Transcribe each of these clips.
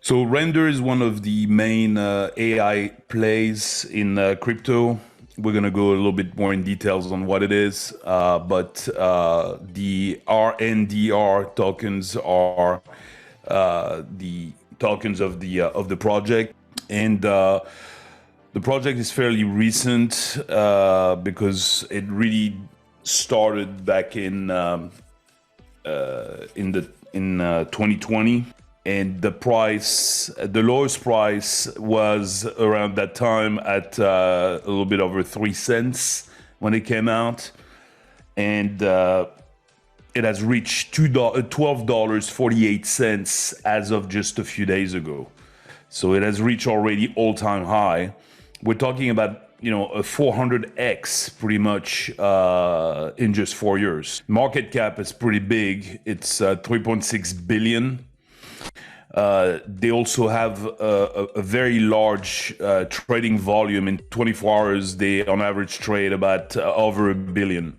So Render is one of the main AI plays in crypto. We're going to go a little bit more in details on what it is, but the RNDR tokens are the tokens of the project, and the project is fairly recent because it really started back in 2020. And the price, the lowest price was around that time at a little bit over 3 cents when it came out. And it has reached $12.48 as of just a few days ago. So it has reached already all-time high. We're talking about, you know, a 400x pretty much in just 4 years. Market cap is pretty big. It's 3.6 billion. They also have a very large trading volume. In 24 hours, they on average trade about over $1 billion.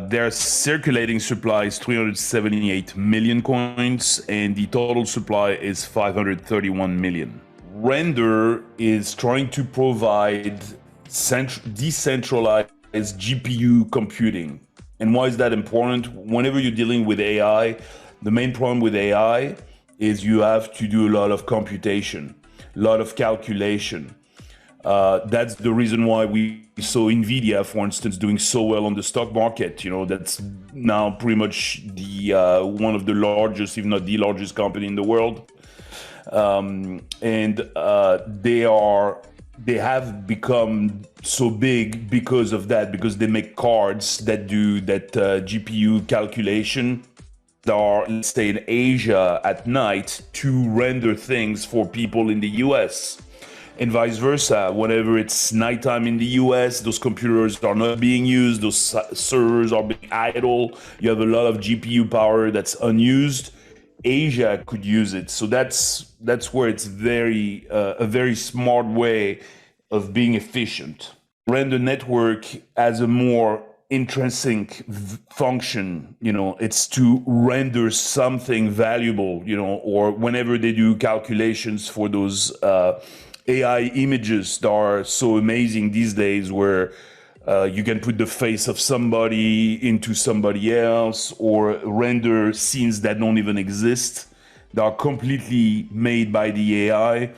Their circulating supply is 378 million coins, and the total supply is 531 million. Render is trying to provide decentralized GPU computing. And why is that important? Whenever you're dealing with AI, the main problem with AI is you have to do a lot of computation, a lot of calculation. That's the reason why we saw Nvidia, for instance, doing so well on the stock market. You know, that's now pretty much the one of the largest, if not the largest company in the world. They have become so big because of that, because they make cards that do that GPU calculation. Are, let's say, in Asia at night to render things for people in the US, and vice versa. Whenever it's nighttime in the US, those computers are not being used, those servers are being idle, you have a lot of GPU power that's unused. Asia could use it. So that's where it's a very smart way of being efficient. Render network as a more intrinsic function, you know, it's to render something valuable, you know, or whenever they do calculations for those AI images that are so amazing these days, where you can put the face of somebody into somebody else, or render scenes that don't even exist, that are completely made by the AI.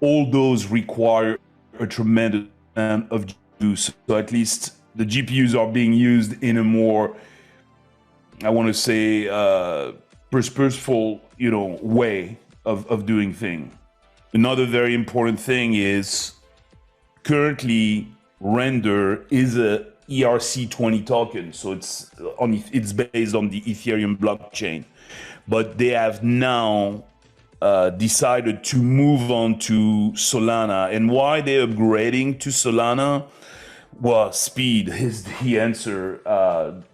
All those require a tremendous amount of GPUs. So at least the GPUs are being used in a more, I want to say, purposeful, you know, way of doing things. Another very important thing is currently Render is a ERC20 token, so it's based on the Ethereum blockchain, but they have now decided to move on to Solana. And why they're upgrading to Solana? Well, speed is the answer.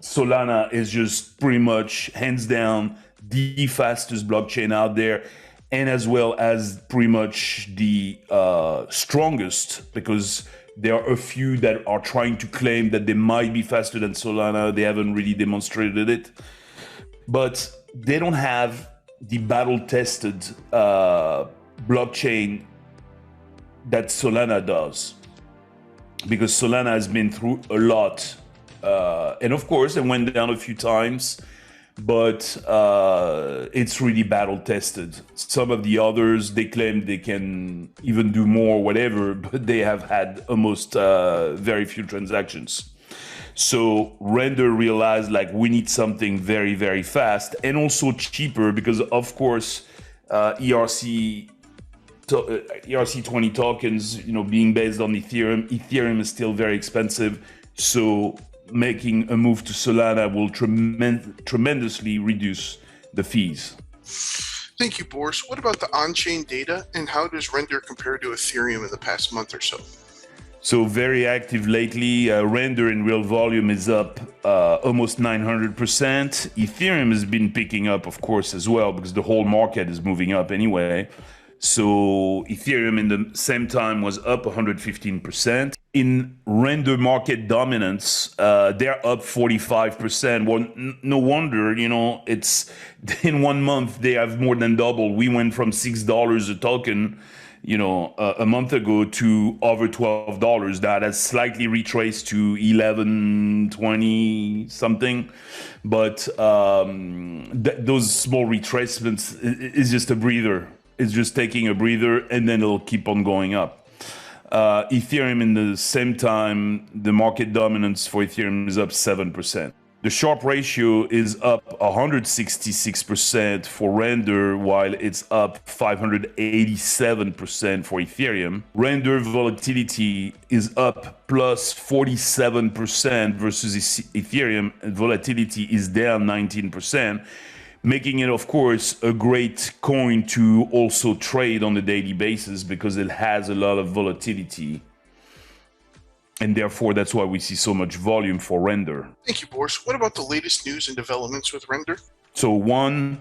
Solana is just pretty much hands down the fastest blockchain out there, and as well as pretty much the strongest, because there are a few that are trying to claim that they might be faster than Solana. They haven't really demonstrated it, but they don't have the battle-tested blockchain that Solana does, because Solana has been through a lot. And of course, it went down a few times, but it's really battle-tested. Some of the others, they claim they can even do more, whatever, but they have had almost very few transactions. So Render realized, like, we need something very, very fast and also cheaper, because of course, ERC20 tokens, you know, being based on Ethereum is still very expensive. So making a move to Solana will tremendously reduce the fees. Thank you, Boris. What about the Onchain Data, and how does Render compare to Ethereum in the past month or so? So very active lately. Render in real volume is up almost 900%. Ethereum has been picking up, of course, as well, because the whole market is moving up anyway. So Ethereum in the same time was up 115%. In render market dominance, they're up 45%. Well, no wonder, it's in 1 month they have more than doubled. We went from $6 a token, a month ago to over $12. That has slightly retraced to 11, 20 something. But those small retracements is just a breather. It's just taking a breather, and then it'll keep on going up. Ethereum in the same time, the market dominance for Ethereum is up 7%. The Sharpe ratio is up 166% for Render, while it's up 587% for Ethereum. Render volatility is up plus 47% versus Ethereum, and volatility is down 19%. Making it, of course, a great coin to also trade on a daily basis because it has a lot of volatility. And therefore, that's why we see so much volume for Render. Thank you, Boris. What about the latest news and developments with Render? So one,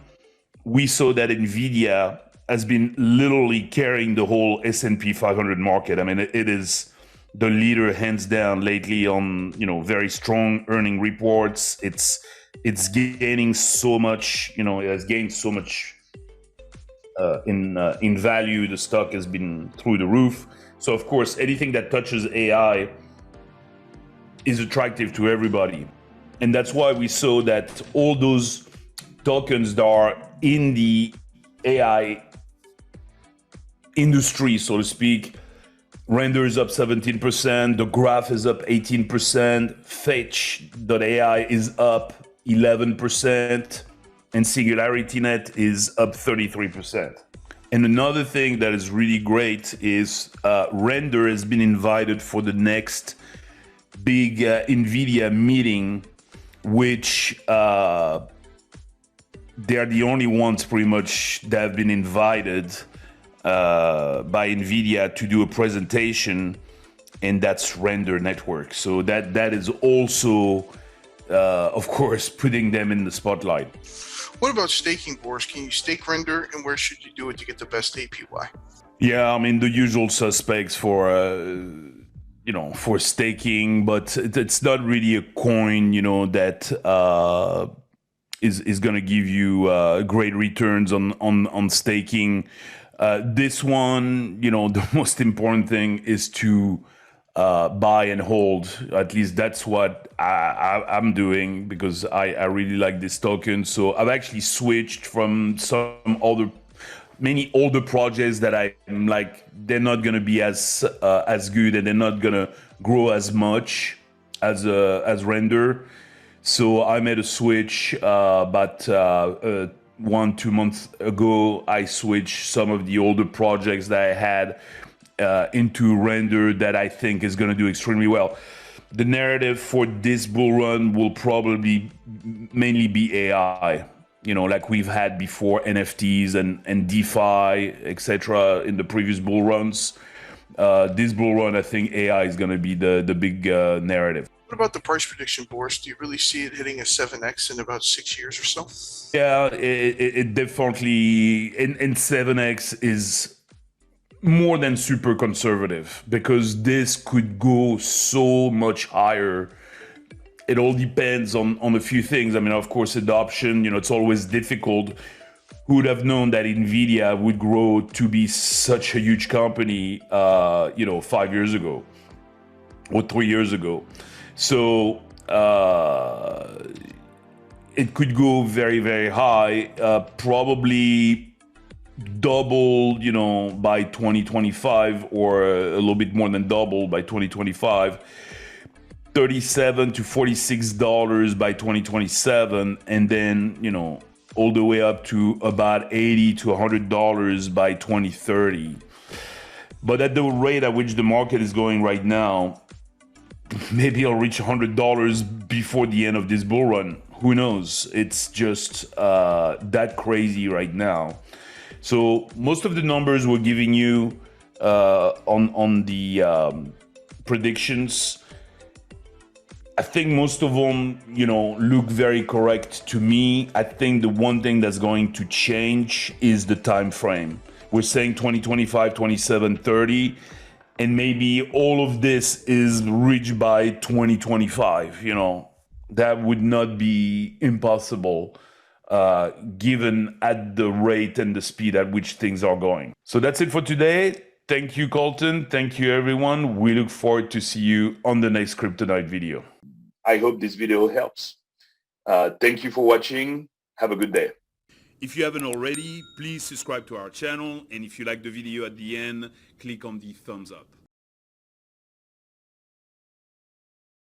we saw that NVIDIA has been literally carrying the whole S&P 500 market. I mean, it is the leader hands down lately on, very strong earning reports. It's gaining so much, it has gained so much in value. The stock has been through the roof. So of course, anything that touches AI is attractive to everybody. And that's why we saw that all those tokens that are in the AI industry, so to speak, Render is up 17%, the Graph is up 18%, Fetch.ai is up 11%, and SingularityNet is up 33%. And another thing that is really great is Render has been invited for the next big NVIDIA meeting, which they're the only ones pretty much that have been invited by NVIDIA to do a presentation, and that's Render Network. So that is also, of course, putting them in the spotlight. What about staking, Boris? Can you stake Render, and where should you do it to get the best APY? Yeah, I mean, the usual suspects for staking, but it's not really a coin, that is going to give you great returns on staking. This one, the most important thing is to buy and hold. At least that's what I'm doing, because I really like this token. So I've actually switched from many older projects that I'm like, they're not going to be as good, and they're not going to grow as much as Render. So I made a switch about 1-2 months ago. I switched some of the older projects that I had into Render that I think is going to do extremely well. The narrative for this bull run will probably mainly be AI, like we've had before, NFTs and DeFi, etc. in the previous bull runs. This bull run, I think AI is going to be the big narrative. What about the price prediction, Boris? Do you really see it hitting a 7x in about 6 years or so? Yeah, it definitely, and 7x is more than super conservative, because this could go so much higher. It all depends on a few things. I mean, of course, adoption, it's always difficult. Who would have known that NVIDIA would grow to be such a huge company, 5 years ago or 3 years ago? So it could go very, very high, probably double, by 2025, or a little bit more than double by 2025, $37 to $46 by 2027, and then, all the way up to about $80 to $100 by 2030. But at the rate at which the market is going right now, maybe I'll reach $100 before the end of this bull run. Who knows? It's just that crazy right now. So most of the numbers we're giving you on the predictions, I think most of them, look very correct to me. I think the one thing that's going to change is the time frame. We're saying 2025, 27, 30. And maybe all of this is reached by 2025, that would not be impossible given at the rate and the speed at which things are going. So that's it for today. Thank you, Colton. Thank you, everyone. We look forward to see you on the next Kryptonite video. I hope this video helps. Thank you for watching. Have a good day. If you haven't already, please subscribe to our channel. And if you like the video at the end, click on the thumbs up.